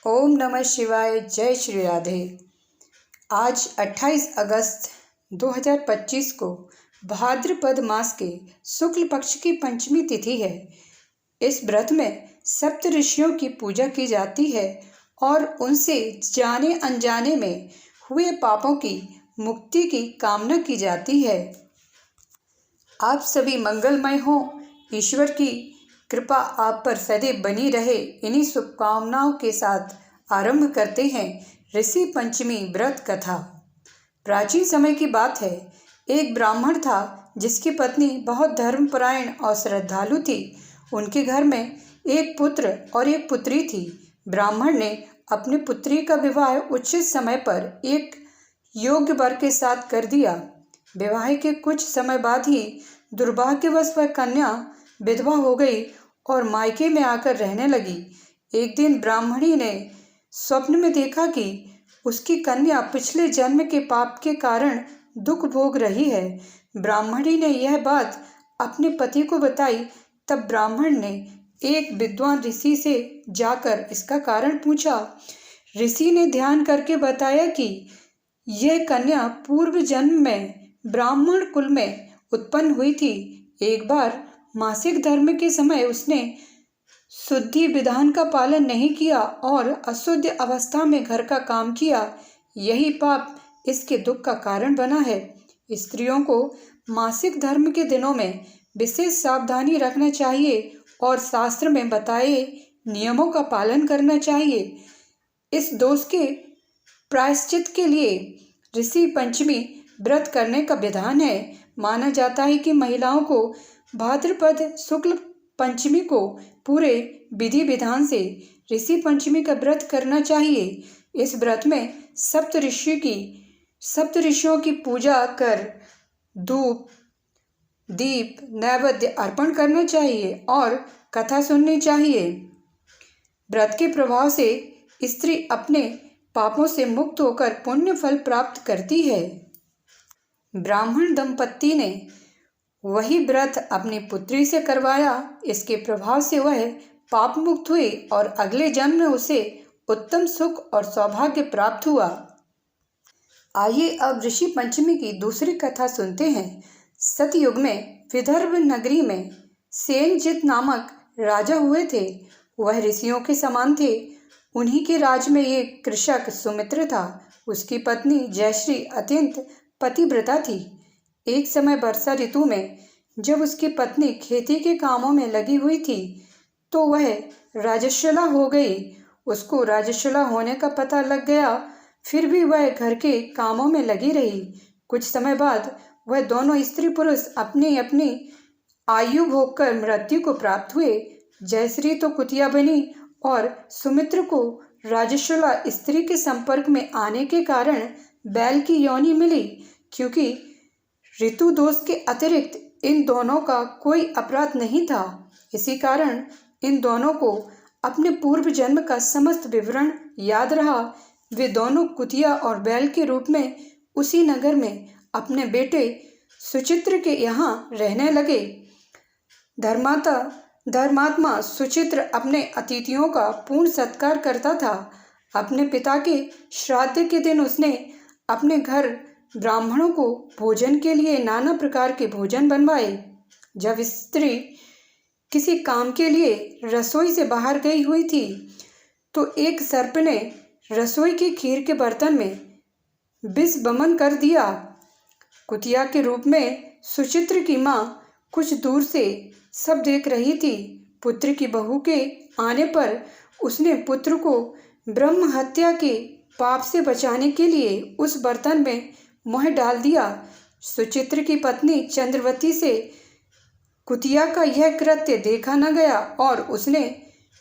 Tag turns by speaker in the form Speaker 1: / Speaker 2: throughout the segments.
Speaker 1: ओम नमः शिवाय। जय श्री राधे। आज 28 अगस्त 2025 को भाद्रपद मास के शुक्ल पक्ष की पंचमी तिथि है। इस व्रत में सप्त ऋषियों की पूजा की जाती है और उनसे जाने अनजाने में हुए पापों की मुक्ति की कामना की जाती है। आप सभी मंगलमय हो, ईश्वर की कृपा आप पर सदैव बनी रहे। इन्हीं शुभकामनाओं के साथ आरंभ करते हैं ऋषि पंचमी व्रत कथा। प्राचीन समय की बात है। एक ब्राह्मण था जिसकी पत्नी बहुत धर्मपरायण और श्रद्धालु थी। उनके घर में एक पुत्र और एक पुत्री थी। ब्राह्मण ने अपनी पुत्री का विवाह उचित समय पर एक योग्य वर के साथ कर दिया। विवाह के कुछ समय बाद ही दुर्भाग्यवश वह कन्या विधवा हो गई और मायके में आकर रहने लगी। एक दिन ब्राह्मणी ने स्वप्न में देखा कि उसकी कन्या पिछले जन्म के पाप के कारण दुख भोग रही है। ब्राह्मणी ने यह बात अपने पति को बताई। तब ब्राह्मण ने एक विद्वान ऋषि से जाकर इसका कारण पूछा। ऋषि ने ध्यान करके बताया कि यह कन्या पूर्व जन्म में ब्राह्मण कुल में उत्पन्न हुई थी। एक बार मासिक धर्म के समय उसने शुद्धि विधान का पालन नहीं किया और अशुद्ध अवस्था में घर का काम किया। यही पाप इसके दुख का कारण बना है। स्त्रियों को मासिक धर्म के दिनों में विशेष सावधानी रखना चाहिए और शास्त्र में बताए नियमों का पालन करना चाहिए। इस दोष के प्रायश्चित के लिए ऋषि पंचमी व्रत करने का विधान है। माना जाता है कि महिलाओं को भाद्रपद शुक्ल पंचमी को पूरे विधि विधान से ऋषि पंचमी का व्रत करना चाहिए। इस व्रत में सप्त ऋषियों की पूजा कर धूप दीप नैवेद्य अर्पण करना चाहिए और कथा सुननी चाहिए। व्रत के प्रभाव से स्त्री अपने पापों से मुक्त होकर पुण्य फल प्राप्त करती है। ब्राह्मण दंपत्ति ने वही व्रत अपनी पुत्री से करवाया। इसके प्रभाव से वह पाप मुक्त हुई और अगले जन्म में उसे उत्तम सुख और सौभाग्य प्राप्त हुआ। आइए अब ऋषि पंचमी की दूसरी कथा सुनते हैं। सतयुग में विदर्भ नगरी में सेनजित नामक राजा हुए थे। वह ऋषियों के समान थे। उन्हीं के राज में एक कृषक सुमित्र था। उसकी पत्नी जयश्री अत्यंत पतिव्रता थी। एक समय वर्षा ऋतु में जब उसकी पत्नी खेती के कामों में लगी हुई थी तो वह राजश्वला हो गई। उसको राजश्वला होने का पता लग गया, फिर भी वह घर के कामों में लगी रही। कुछ समय बाद वह दोनों स्त्री पुरुष अपनी अपनी आयु भोग कर मृत्यु को प्राप्त हुए। जयश्री तो कुतिया बनी और सुमित्र को राजश्वला स्त्री के संपर्क में आने के कारण बैल की योनि मिली। क्योंकि ऋतु दोष के अतिरिक्त इन दोनों का कोई अपराध नहीं था, इसी कारण इन दोनों को अपने पूर्व जन्म का समस्त विवरण याद रहा। वे दोनों कुतिया और बैल के रूप में उसी नगर में अपने बेटे सुचित्र के यहाँ रहने लगे। धर्मात्मा सुचित्र अपने अतिथियों का पूर्ण सत्कार करता था। अपने पिता के श्राद्ध के दिन उसने अपने घर ब्राह्मणों को भोजन के लिए नाना प्रकार के भोजन बनवाए। जब स्त्री किसी काम के लिए रसोई से बाहर गई हुई थी तो एक सर्प ने रसोई की खीर के बर्तन में विष वमन कर दिया। कुतिया के रूप में सुचित्र की माँ कुछ दूर से सब देख रही थी। पुत्र की बहू के आने पर उसने पुत्र को ब्रह्म हत्या के पाप से बचाने के लिए उस बर्तन में मोह डाल दिया। सुचित्र की पत्नी चंद्रवती से कुतिया का यह कृत्य देखा न गया और उसने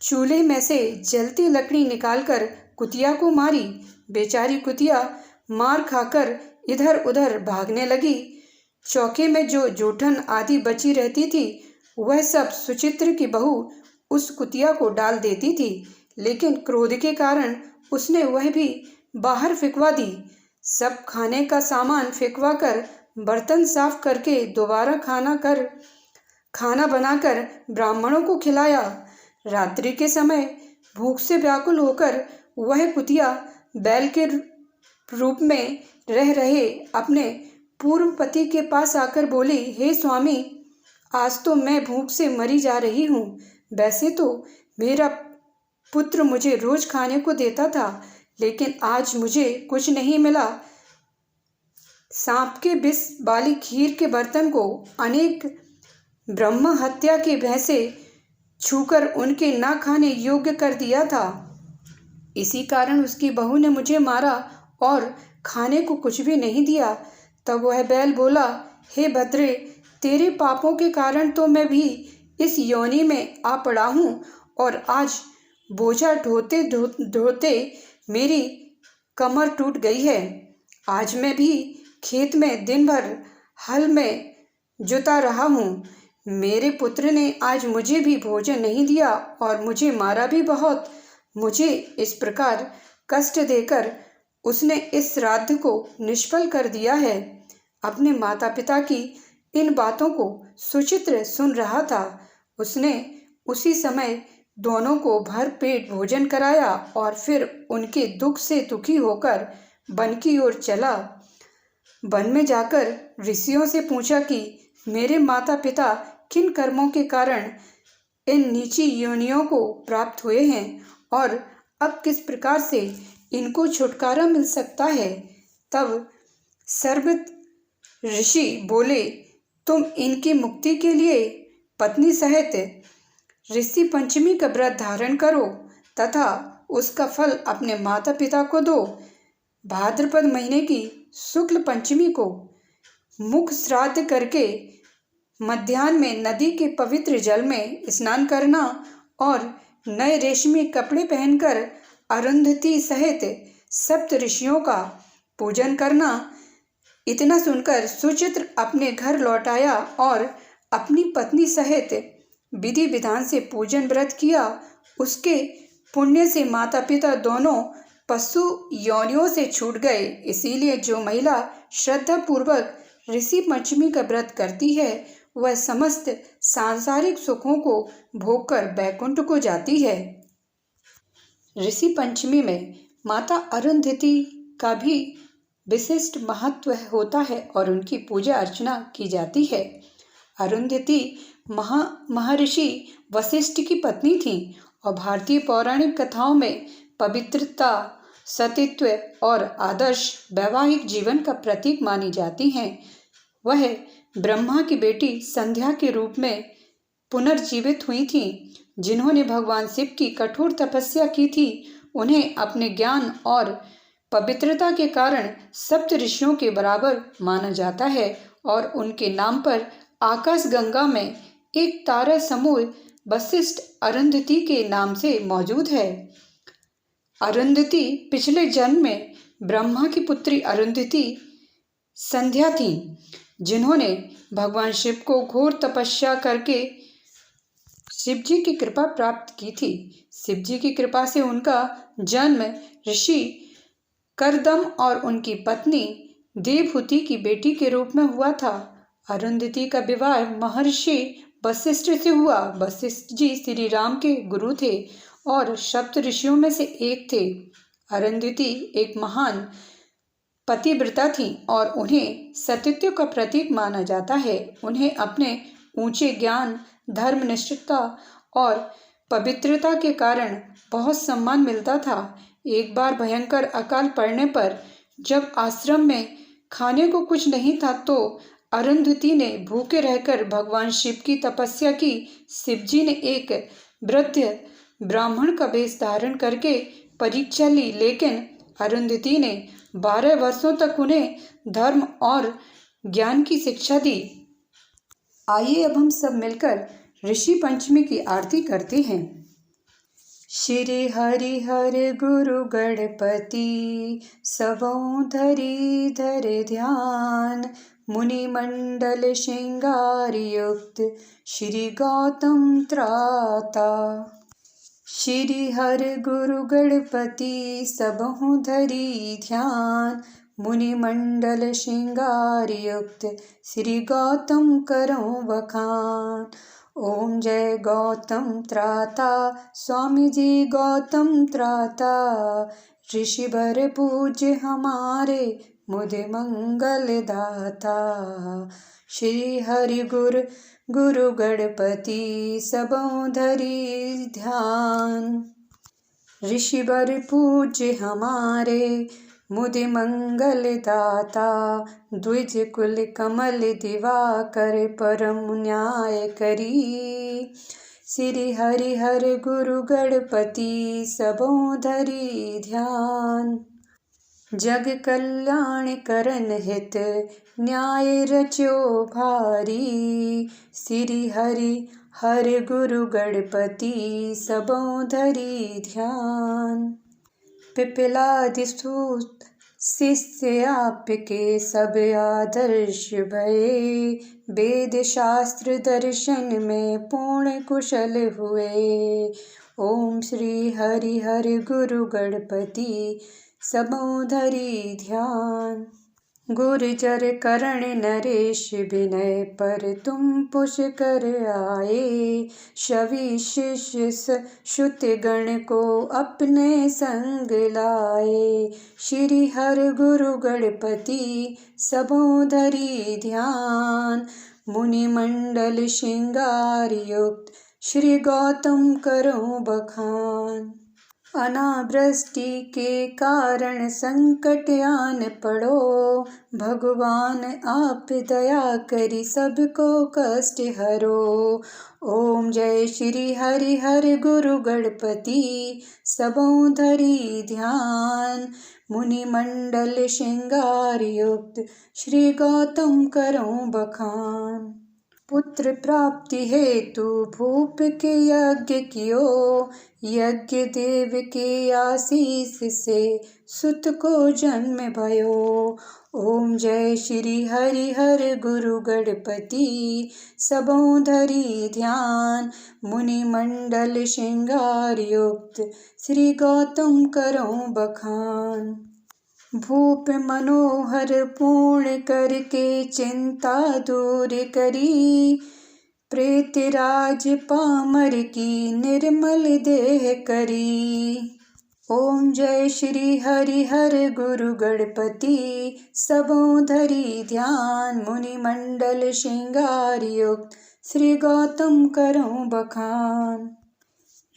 Speaker 1: चूल्हे में से जलती लकड़ी निकालकर कुतिया को मारी। बेचारी कुतिया मार खाकर इधर उधर भागने लगी। चौके में जो जूठन आदि बची रहती थी वह सब सुचित्र की बहू उस कुतिया को डाल देती थी, लेकिन क्रोध के कारण उसने वह भी बाहर फेंकवा दी। सब खाने का सामान फेंकवा कर बर्तन साफ करके दोबारा खाना बनाकर ब्राह्मणों को खिलाया। रात्रि के समय भूख से व्याकुल होकर वह कुतिया बैल के रूप में रह रहे अपने पूर्व पति के पास आकर बोली, हे स्वामी, आज तो मैं भूख से मरी जा रही हूँ। वैसे तो मेरा पुत्र मुझे रोज खाने को देता था, लेकिन आज मुझे कुछ नहीं मिला। सांप के विष वाली खीर के बर्तन को अनेक ब्रह्म हत्या के भैंसे छूकर उनके ना खाने योग्य कर दिया था। इसी कारण उसकी बहू ने मुझे मारा और खाने को कुछ भी नहीं दिया। तब वह बैल बोला, हे भद्रे, तेरे पापों के कारण तो मैं भी इस योनि में आ पड़ा हूँ और आज बोझा ढोते ढोते मेरी कमर टूट गई है। आज मैं भी खेत में दिन भर हल में जुता रहा हूँ। मेरे पुत्र ने आज मुझे भी भोजन नहीं दिया और मुझे मारा भी बहुत। मुझे इस प्रकार कष्ट देकर उसने इस श्राद्ध को निष्फल कर दिया है। अपने माता पिता की इन बातों को सुचित्र सुन रहा था। उसने उसी समय दोनों को भर पेट भोजन कराया और फिर उनके दुख से दुखी होकर वन की ओर चला। वन में जाकर ऋषियों से पूछा कि मेरे माता पिता किन कर्मों के कारण इन नीची योनियों को प्राप्त हुए हैं और अब किस प्रकार से इनको छुटकारा मिल सकता है। तब सर्वत ऋषि बोले, तुम इनकी मुक्ति के लिए पत्नी सहित ऋषि पंचमी का व्रत धारण करो तथा उसका फल अपने माता पिता को दो। भाद्रपद महीने की शुक्ल पंचमी को मुख श्राद्ध करके मध्याह्न में नदी के पवित्र जल में स्नान करना और नए रेशमी कपड़े पहनकर अरुंधति सहित सप्त ऋषियों का पूजन करना। इतना सुनकर सुचित्र अपने घर लौट आया और अपनी पत्नी सहित विधि विधान से पूजन व्रत किया। उसके पुण्य से माता पिता दोनों पशु योनियों से छूट गए। इसीलिए जो महिला श्रद्धा पूर्वक ऋषि पंचमी का व्रत करती है वह समस्त सांसारिक सुखों को भोगकर बैकुंठ को जाती है। ऋषि पंचमी में माता अरुंधति का भी विशिष्ट महत्व होता है और उनकी पूजा अर्चना की जाती है। अरुंधति महर्षि वशिष्ठ की पत्नी थी और भारतीय पौराणिक कथाओं में पवित्रता, सतीत्व और आदर्श वैवाहिक जीवन का प्रतीक मानी जाती हैं। वह ब्रह्मा की बेटी संध्या के रूप में पुनर्जीवित हुई थी, जिन्होंने भगवान शिव की कठोर तपस्या की थी। उन्हें अपने ज्ञान और पवित्रता के कारण सप्त ऋषियों के बराबर माना जाता है और उनके नाम पर आकाश गंगा में एक तारा समूह वशिष्ठ अरुंधति के नाम से मौजूद है। अरुंधति पिछले जन्म में ब्रह्मा की पुत्री अरुंधति संध्या थी, जिन्होंने भगवान शिव को घोर तपस्या करके शिवजी की कृपा प्राप्त की थी। शिवजी की कृपा से उनका जन्म ऋषि करदम और उनकी पत्नी देवहूति की बेटी के रूप में हुआ था। अरुंधति का विवाह महर्षि वशिष्ठ से हुआ। वशिष्ठ जी श्री राम के गुरु थे और सप्त ऋषियों में से एक थे। अरुंधति एक महान पतिव्रता थी और उन्हें सतीत्व का प्रतीक माना जाता है। उन्हें अपने ऊंचे ज्ञान, धर्मनिष्ठता और पवित्रता के कारण बहुत सम्मान मिलता था। एक बार भयंकर अकाल पड़ने पर जब आश्रम में खाने को कुछ नहीं था तो अरुंधति ने भूखे रहकर भगवान शिव की तपस्या की। शिवजी ने एक वृद्ध ब्राह्मण का वेश धारण करके परीक्षा ली, लेकिन अरुंधति ने 12 वर्षों तक उन्हें धर्म और ज्ञान की शिक्षा दी। आइए अब हम सब मिलकर ऋषि पंचमी की आरती करते हैं। श्री हरि हर गुरु गणपति सबों धरि धर ध्यान, मुनि मंडल श्रृंगार युक्त श्री गौतम त्राता। श्री हर गुरु गणपति सबों धरि ध्यान, मुनि मंडल श्रृंगार युक्त श्री गौतम करो बखान। ओम जय गौतम त्राता स्वामी जी गौतम त्राता ऋषिवर पूज्य हमारे मुझे मंगल दाता। श्री हरि गुरु गणपति सबों धरि ध्यान। ऋषिवर पूज्य हमारे मुदि मंगल दाता। द्विज कुल कमल दिवाकर परम न्याय करी। श्री हरि हर गुरु गणपति सबों धरि ध्यान। जग कल्याण करन हित न्याय रच्यो भारी। श्री हरि हर गुरु गणपति सबों धरि ध्यान। पिपलादि सूत शिष्य आपके सब आदर्श भये। वेद शास्त्र दर्शन में पूर्ण कुशल हुए। ओम श्री हरि हर गुरु गणपति सबों धरि ध्यान। गुर्जर करण नरेश विनय पर तुम पुष्कर आए। शवि शिष्य श्रुत गण को अपने संग लाए। श्री हर गुरु गणपति सबों धरि ध्यान। मुनि मंडल श्रृंगार युक्त श्री गौतम करो बखान। अनावृष्टि के कारण संकट आन पड़ो। भगवान आप दया करी सबको कष्ट हरो। ओम जय श्री हरि हर गुरु गणपति सबों धरि ध्यान। मुनि मंडल श्रृंगार युक्त श्री गौतम करो बखान। पुत्र प्राप्ति हेतु भूप के यज्ञ कियो। यज्ञ देव के आशीष से सुत को जन्म भयो। ओम जय श्री हरि हर गुरु गणपति सबों धरि ध्यान। मुनि मंडल श्रृंगार युक्त श्री गौतम करो बखान। भूप मनोहर पूर्ण करके चिंता दूर करी। प्रेतराज पामर की निर्मल देह करी। ओम जय श्री हरि हर गुरु गणपति सबों धरि ध्यान। मुनि मंडल श्रृंगार युक्त श्री गौतम करो बखान।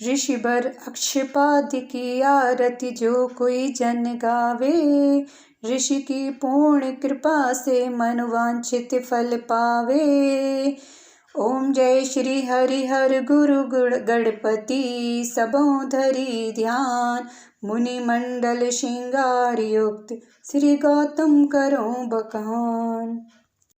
Speaker 1: ऋषिवर अक्षपाद की आरती जो कोई जन गावे। ऋषि की पूर्ण कृपा से मनोवांछित फल पावे। ओम जय श्री हरि हर गुरु गणपति सबों धरि ध्यान। मुनि मंडल श्रृंगार युक्त श्री गौतम करो बखान।